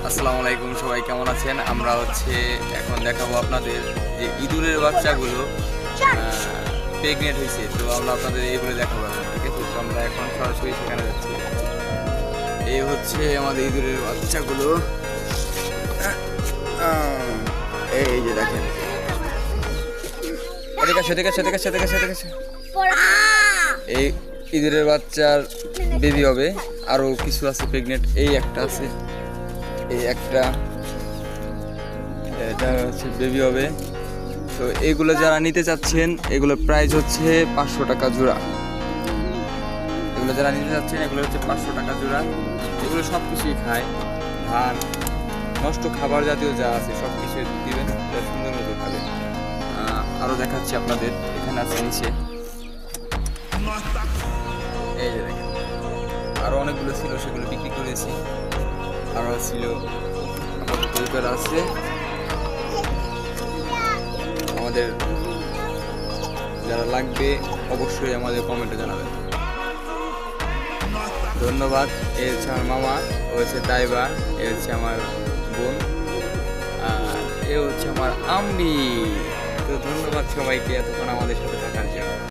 আসসালামু আলাইকুম, সবাই কেমন আছেন? আমরা এখন দেখাবো আপনাদের যে ইঁদুরের বাচ্চাগুলো প্রেগনেন্ট হয়েছে। তো আমরা আপনাদের এইগুলো দেখাবো এখন, ঠিক আছে? তো আমরা এখন সরাসরি সেখানে যাচ্ছি। এই আমাদের ইঁদুরের বাচ্চাগুলো। এই যে দেখেন, এই ইঁদুরের বাচ্চার বেবি হবে। আরো কিছু আছে প্রেগনেন্ট, এই একটা আছে, এই একটা, এটা বেবি হবে। তো এগুলো যারা নিতে চাচ্ছেন, এগুলোর প্রাইস 500 টাকা জোড়া। এগুলো যারা নিতে চাচ্ছেন, এগুলো 500 টাকা জোড়া। এগুলো সব কিছুই খায়, ধান, নষ্ট খাবার জাতীয় যা আছে সব কিছু দিবেন, সুন্দর মতো খাবে। আরও দেখাচ্ছি আপনাদের, এখানে আছে নিচে, এই যে দেখেন, আরও অনেকগুলো ছিল, সেগুলো বিক্রি করেছি। আরও ছিল আমাদের আছে। আমাদের যারা লাগবে অবশ্যই আমাদের কমেন্টে জানাবেন। ধন্যবাদ। এ হচ্ছে আমার মামা, ও হচ্ছে তাইবা, এ হচ্ছে আমার বোন, আর এ হচ্ছে আমার আম্মি। তো ধন্যবাদ সবাইকে এতক্ষণ আমাদের সাথে থাকার জন্য।